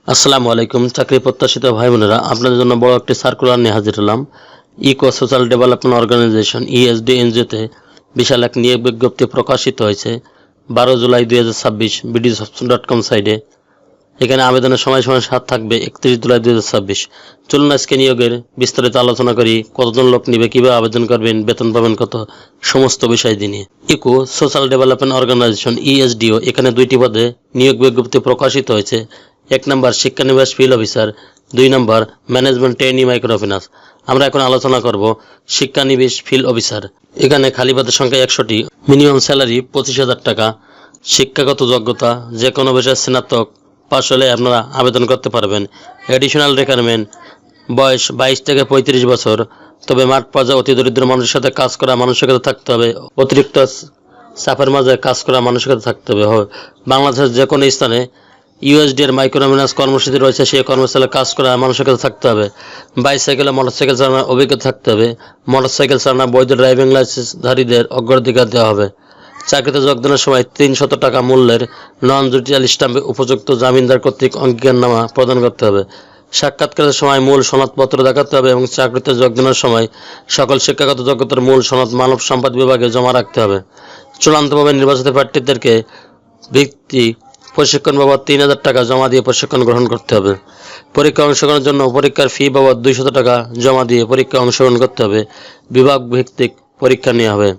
আসসালামু আলাইকুম। চাকরি প্রত্যাশিত ভাই বোনেরা, আপনাদের জন্য বড় একটি সার্কুলার নিয়ে হাজির হলাম। Eco social development organization ESD এনজিওতে বিশাল এক নিয়োগ বিজ্ঞপ্তি প্রকাশিত হয়েছে 12 জুলাই 2026 bdsoption.com সাইটে। এখানে আবেদনের সময় থাকবে 31 জুলাই 2026। চলুন আজকে নিয়োগের বিস্তারিত আলোচনা করি। কতজন লোক নিবে, কিভাবে আবেদন করবেন, বেতন পাবেন কত, সমস্ত বিষয় নিয়ে। Eco social development organization ESDO এখানে 2টি পদে নিয়োগ বিজ্ঞপ্তি প্রকাশিত হয়েছে। 1 নম্বর শিক্ষানিবাস ফিল্ড অফিসার, 2 নম্বর ম্যানেজমেন্ট ট্রেনি মাইক্রোফিন্যান্স। আমরা এখন আলোচনা করব শিক্ষানিবাস ফিল্ড অফিসার। এখানে খালি পদের সংখ্যা 100টি। মিনিমাম স্যালারি 25,000 টাকা। শিক্ষাগত যোগ্যতা যে কোনো বিষয়ে স্নাতক পাশ হলে আপনারা আবেদন করতে পারবেন। এডিশনাল রিকোয়ারমেন্ট বয়স 22 থেকে 35 বছর। তবে মাঠ পর্যায়ে অতি দরিদ্র মানুষের সাথে কাজ করা মানসিকতা থাকতে হবে। অতিরিক্ত চাপের মাঝে কাজ করা মানসিকতা থাকতে হবে। বাংলাদেশের যে কোনো স্থানে ইউএসডি এর মাইক্রোফিন্যান্স কর্মসূচি রয়েছে, সেই কর্মস্থলে কাজ করা মানসিকতা থাকতে হবে। বাইসাইকেল ও মোটরসাইকেল চালানোর অভিজ্ঞতা থাকতে হবে। মোটরসাইকেল চালানো বৈধ ড্রাইভিং লাইসেন্সধারীদের অগ্রাধিকার দেওয়া হবে। চাকরিতে যোগদানের সময় 300 টাকা মূল্যের নন জুডিশিয়াল স্ট্যাম্পে উপযুক্ত জামিনদার কর্তৃক অঙ্গীকারনামা প্রদান করতে হবে। সাক্ষাৎকারের সময় মূল সনদপত্র দেখাতে হবে এবং চাকরিতে যোগদানের সময় সকল শিক্ষাগত যোগ্যতার মূল সনদ মানব সম্পদ বিভাগে জমা রাখতে হবে। চূড়ান্তভাবে নির্বাচিত প্রার্থীদেরকে ভিত্তি প্রশিক্ষণ বাবদ 3,000 টাকা জমা দিয়ে প্রশিক্ষণ গ্রহণ করতে হবে। পরীক্ষা অংশগ্রহণের জন্য পরীক্ষার ফি বাবদ 200 টাকা জমা দিয়ে পরীক্ষা অংশগ্রহণ করতে হবে। বিভাগ ভিত্তিক পরীক্ষা নেওয়া হবে।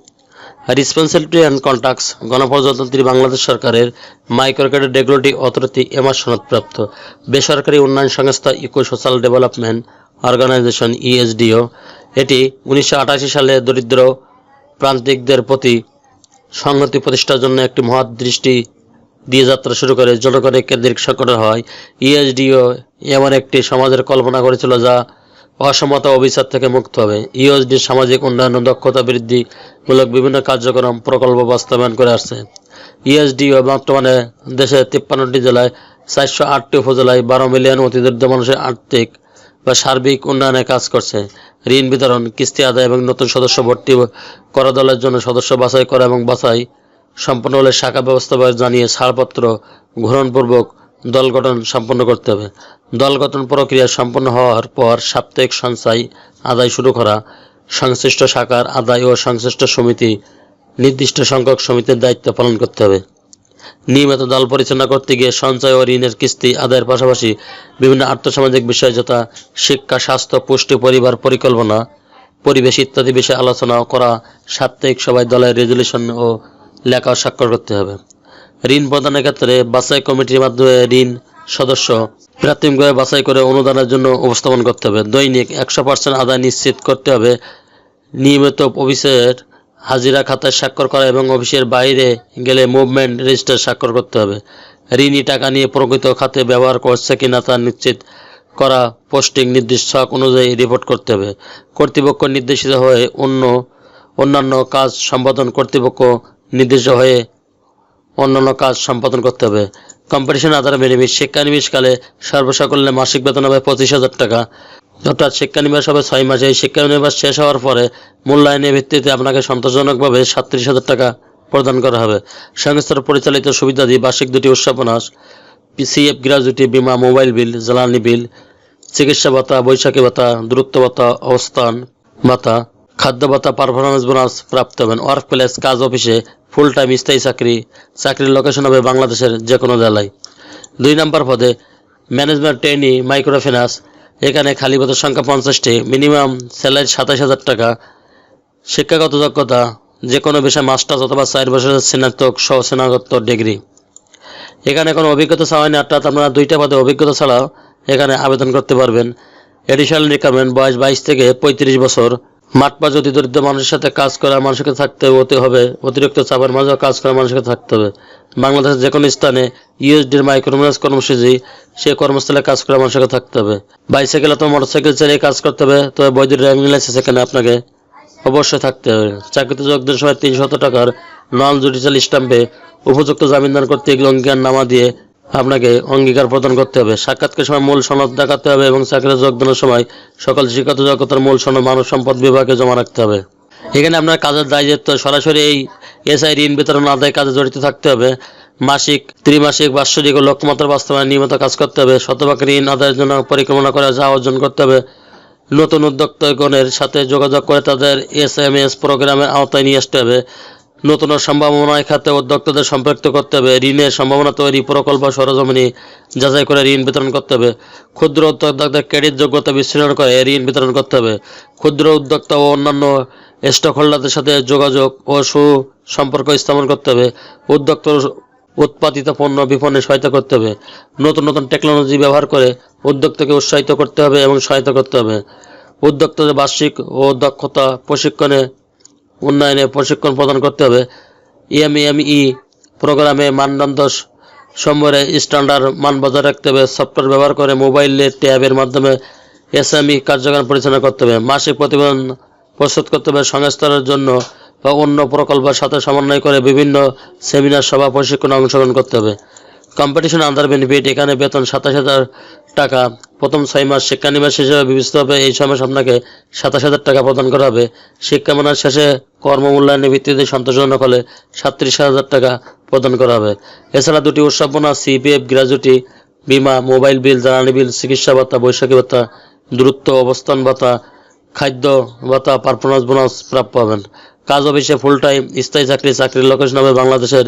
রেসপন্সিবিলিটি অ্যান্ড কন্ট্রাক্টস গণপ্রজাতন্ত্রী বাংলাদেশ সরকারের মাইক্রো ক্রেডিট রেগুলেটরি অথরিটি এমার সনদপ্রাপ্ত বেসরকারি উন্নয়ন সংস্থা eco social development organization ESDO. এটি 1988 সালে দরিদ্র প্রান্তিকদের প্রতি সংহতি প্রতিষ্ঠার জন্য একটি মহৎ দৃষ্টি দিয়ে যাত্রা শুরু করে জনগণের কেন্দ্রিক সংগঠন হয়। ইএসডিও এমন একটি সমাজের কল্পনা করেছিল যা অসমতা অভিশাপ থেকে মুক্ত হবে। ইএসডি সামাজিক উন্নয়ন ও দক্ষতা বৃদ্ধিমূলক বিভিন্ন কার্যক্রম প্রকল্প বাস্তবায়ন করে আসছে। ইএসডিও বর্তমানে দেশের 53টি জেলায় 408টি উপজেলায় 12 মিলিয়ন অতি দরিদ্র মানুষের আর্থিক বা সার্বিক উন্নয়নে কাজ করছে। ঋণ বিতরণ, কিস্তি আদায় এবং নতুন সদস্য ভর্তি করা দলের জন্য সদস্য বাছাই করা এবং বাছাই সম্পন্ন হলে শাখা ব্যবস্থা জানিয়ে ছাড়পত্র গ্রহণপূর্বক দল গঠন সম্পন্ন করতে হবে। দল গঠন প্রক্রিয়া সম্পন্ন হওয়ার পর সাপ্তাহিক সঞ্চয় আদায় শুরু করা, সংশ্লিষ্ট শাখার আদায় ও সংশ্লিষ্ট সমিতি নির্দিষ্ট সংখ্যক সমিতির দায়িত্ব পালন করতে হবে। নিয়মিত দল পরিচালনা করতে গিয়ে সঞ্চয় ও ঋণের কিস্তি আদায়ের পাশাপাশি বিভিন্ন আর্থসামাজিক বিষয় যথা শিক্ষা, স্বাস্থ্য, পুষ্টি, পরিবার পরিকল্পনা, পরিবেশ ইত্যাদি বিষয়ে আলোচনা করা। সাপ্তাহিক সভায় দলের রেজুলেশন ও লেখা স্বাক্ষর করতে হবে। ঋণ প্রদানের ক্ষেত্রে বাছাই কমিটির মাধ্যমে ঋণ সদস্য প্রাথমিকভাবে বাছাই করে অনুদানের জন্য উপস্থাপন করতে হবে। দৈনিক 100% আদায় নিশ্চিত করতে হবে। নিয়মিত অফিসের হাজিরা খাতায় স্বাক্ষর করা এবং অফিসের বাইরে গেলে মুভমেন্ট রেজিস্টার স্বাক্ষর করতে হবে। ঋণী টাকা নিয়ে প্রকৃত খাতে ব্যবহার করছে কিনা তা নিশ্চিত করা। পোস্টিং নির্দিষ্ট ছক অনুযায়ী রিপোর্ট করতে হবে। কর্তৃপক্ষ নির্দেশিত হয়ে অন্যান্য কাজ সম্পাদন করতে হবে। কম্পিটিশন আধারে বেনিফিট শিক্ষানিবাসকালে সর্বসাকুল্যে মাসিক বেতন হবে 25,000 টাকা। অর্থাৎ শিক্ষানিবাস হবে 6 মাসে। এই শিক্ষানিবাস শেষ হওয়ার পরে মূল্যায়নের ভিত্তিতে আপনাকে সন্তোষজনকভাবে 37,000 টাকা প্রদান করা হবে। সংস্থার পরিচালিত সুবিধাদি বার্ষিক 2টি উৎসবনাস, পিসিএফ, গ্র্যাজুইটি, বীমা, মোবাইল বিল, জ্বালানি বিল, চিকিৎসা ভাতা, বৈশাখী ভাতা, দূরত্ব ভাতা, অবস্থান ভাতা, খাদ্য ভাতা, পারফরমেন্স বোনাস প্রাপ্ত হবেন। ওয়ার্ক প্লেস কাজ অফিসে, ফুল টাইম স্থায়ী চাকরির লোকেশন হবে বাংলাদেশের যে কোনো জেলায়। 2 নম্বর পদে ম্যানেজমেন্ট ট্রেনি মাইক্রোফিন্যান্স। এখানে খালি পদের সংখ্যা 50টি। মিনিমাম স্যালারি 27,000 টাকা। শিক্ষাগত যোগ্যতা যে কোনো বিষয়ে মাস্টার্স অথবা 4 বছরের স্নাতক সহ স্নাতকোত্তর ডিগ্রি। এখানে কোনো অভিজ্ঞতা চাওয়া হয়নি, অর্থাৎ আপনারা 2টা পদে অভিজ্ঞতা ছাড়াও এখানে আবেদন করতে পারবেন। এডিশনাল রিকোয়ারমেন্ট বয়স 22 থেকে 35 বছর। মাঠ পর্যায়ে অতি দরিদ্র মানুষের সাথে কাজ করা মানসিকতা থাকতে হবে। অতিরিক্ত চাপের মাঝেও কাজ করা মানসিকতা থাকতে হবে। বাংলাদেশের যে কোনো স্থানে ইউএসডির মাইক্রোফিন্যান্স কর্মসূচি সেই কর্মস্থলে কাজ করা মানসিকতা থাকতে হবে। বাইসাইকেল অথবা মোটরসাইকেল চালিয়ে কাজ করতে হবে। তবে বৈধ ড্রাইভিং লাইসেন্স এখানে আপনাকে অবশ্যই থাকতে হবে। চাকরিতে যোগদানের সময় 300 টাকার নন জুডিশিয়াল স্ট্যাম্পে উপযুক্ত জামিনদার কর্তৃক অঙ্গীকারনামা দিয়ে আপনাকে অঙ্গীকার প্রদান করতে হবে। সাক্ষাৎকারের সময় মূল সনদ দেখাতে হবে এবং চাকরিতে যোগদানের সময় সকল শিক্ষাগত যোগ্যতার মূল সনদ মানব সম্পদ বিভাগে জমা রাখতে হবে। এখানে আপনার কাজের দায়িত্ব সরাসরি এই এসআই ঋণ বিতরণ আদায় কাজে জড়িত থাকতে হবে। মাসিক, ত্রিমাসিক, বাৎসরিক ও লক্ষ্যমাত্রা বাস্তবায়নে নিয়মিত কাজ করতে হবে। শতভাগ ঋণ আদায়ের জন্য পরিকল্পনা করে যা অর্জন করতে হবে। নতুন উদ্যোক্তাগণের সাথে যোগাযোগ করে তাদের SMS প্রোগ্রামের আওতায় নিয়ে আসতে হবে। নতুন সম্ভাবনায় খাতে উদ্যোক্তাদের সম্পৃক্ত করতে হবে। ঋণের সম্ভাবনা তৈরি, প্রকল্প সরজমিনি যাচাই করে ঋণ বিতরণ করতে হবে। ক্ষুদ্র উদ্যোক্তাদের ক্রেডিট যোগ্যতা বিশ্লেষণ করে ঋণ বিতরণ করতে হবে। ক্ষুদ্র উদ্যোক্তা ও অন্যান্য স্টক হোল্ডারদের সাথে যোগাযোগ ও সুসম্পর্ক স্থাপন করতে হবে। উদ্যোক্তার উৎপাদিত পণ্য বিপণনে সহায়তা করতে হবে। নতুন নতুন টেকনোলজি ব্যবহার করে উদ্যোক্তাকে উৎসাহিত করতে হবে এবং সহায়তা করতে হবে। উদ্যোক্তাদের বার্ষিক ও দক্ষতা প্রশিক্ষণে উন্নয়নে প্রশিক্ষণ প্রদান করতে হবে। EME প্রোগ্রামে মানদণ্ড সম্বরে স্ট্যান্ডার্ড মান বজায় রাখতে হবে। সফটওয়্যার ব্যবহার করে মোবাইলের ট্যাবের মাধ্যমে SME কার্যক্রম পরিচালনা করতে হবে। মাসিক প্রতিবেদন প্রস্তুত করতে হবে। সংস্থার জন্য বা অন্য প্রকল্পের সাথে সমন্বয় করে বিভিন্ন সেমিনার, সভা, প্রশিক্ষণে অংশগ্রহণ করতে হবে। কম্পিটিশন আন্ডার বেনিফিট, এখানে বেতন 27,000 টাকা। প্রথম 6 মাস শিক্ষানিবাস হিসেবে বিবেচিত হবে। এই সময় আপনাকে 27,000 টাকা প্রদান করা হবে। শিক্ষামানের শেষে কর্মমূল্যায়নের ভিত্তিতে সন্তোষজনক হলে 37,000 টাকা প্রদান করা হবে। এছাড়া 2টি উৎসব বোনাস, CPF, গ্র্যাজুইটি, বিমা, মোবাইল বিল, জ্বালানি বিল, চিকিৎসা ভাতা, বৈশাখী ভাতা, দূরত্ব অবস্থান ভাতা, খাদ্য ভাতা, পারফরমেন্স বোনাস প্রাপ্য হবেন। কাজ অফিসে ফুল টাইম, স্থায়ী চাকরি। চাকরির লোকেশন হবে বাংলাদেশের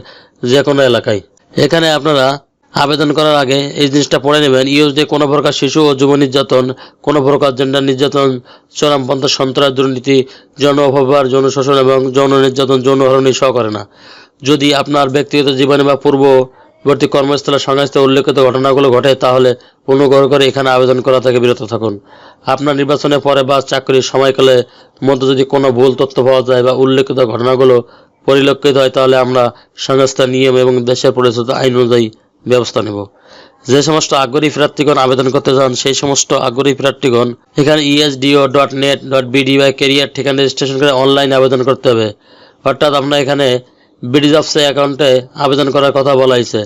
যে কোনো এলাকায়। এখানে আপনারা আবেদন করার আগে এই জিনিসটা পড়ে নেবেন। ইউএসডি কোনো প্রকার শিশু ও যুব নির্যাতন, কোনো প্রকার জেন্ডার নির্যাতন, চরমপন্থা সন্ত্রাস, দুর্নীতি, যৌন অপব্যবহার, যৌন শোষণ এবং যৌন নির্যাতন, যৌন হয়রানি সহ করে না। যদি আপনার ব্যক্তিগত জীবনে বা পূর্ববর্তী কর্মস্থলে সংস্থায় উল্লেখিত ঘটনাগুলো ঘটে তাহলে অনুগ্রহ করে এখানে আবেদন করা থেকে বিরত থাকুন। আপনার নির্বাচনের পরে বা চাকরির সময়কালে মধ্যে যদি কোনো ভুল তথ্য পাওয়া যায় বা উল্লেখিত ঘটনাগুলো পরিলক্ষিত হয় তাহলে আমরা সংস্থার নিয়ম এবং দেশের পরিচিত আইন অনুযায়ী ব্যবস্থা নেব। যে সমস্ত আগ্রহী প্রার্থীগণ আবেদন করতে চান সেই সমস্ত আগ্রহী প্রার্থীগণ এখানে esdo.net.bd বা ক্যারিয়ার ঠিকানা রেজিস্ট্রেশন করে অনলাইন আবেদন করতে হবে। অর্থাৎ আপনার এখানে BDjobs অ্যাকাউন্টে আবেদন করার কথা বলা হয়েছে।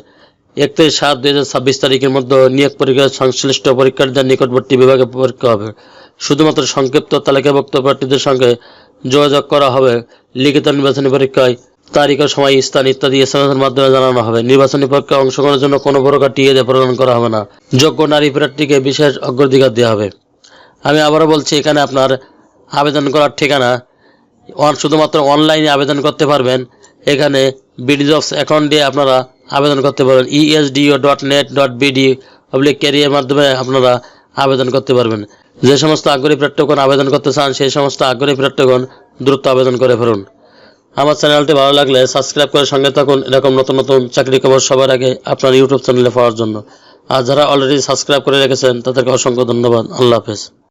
31/7/2026 তারিখের মধ্যে নিয়োগ পরীক্ষা সংশ্লিষ্ট পরীক্ষার্থীদের নিকটবর্তী বিভাগে পরীক্ষা হবে। শুধুমাত্র সংক্ষিপ্ত তালিকাভুক্ত প্রার্থীদের সঙ্গে যোগাযোগ করা হবে। লিখিত নির্বাচনী পরীক্ষায় তারিখ ও সময়, স্থান ইত্যাদি SMS এর মাধ্যমে জানানো হবে। নির্বাচনী পরীক্ষায় অংশগ্রহণের জন্য কোনো প্রকার টিএ প্রদান করা হবে না। যোগ্য নারী প্রার্থীকে বিশেষ অগ্রাধিকার দেওয়া হবে। আমি আবারও বলছি, এখানে আপনার আবেদন করার ঠিকানা শুধুমাত্র অনলাইনে আবেদন করতে পারবেন। এখানে BDjobs অ্যাকাউন্ট দিয়ে আপনারা আবেদন করতে পারবেন। esdo.net.bd/ক্যারিয়ার মাধ্যমে আপনারা আবেদন করতে পারবেন। যে সমস্ত আগ্রহী প্রার্থীগণ আবেদন করতে চান সেই সমস্ত আগ্রহী প্রার্থীগণ দ্রুত আবেদন করে ফেলুন। আমার চ্যানেলটি ভালো লাগলে সাবস্ক্রাইব করে সঙ্গে থাকুন এরকম নতুন নতুন চাকরি খবর সবার আগে আপনার ইউটিউব চ্যানেলে পাওয়ার জন্য। আর যারা অলরেডি সাবস্ক্রাইব করে রেখেছেন তাদেরকে অসংখ্য ধন্যবাদ। আল্লাহ হাফেজ।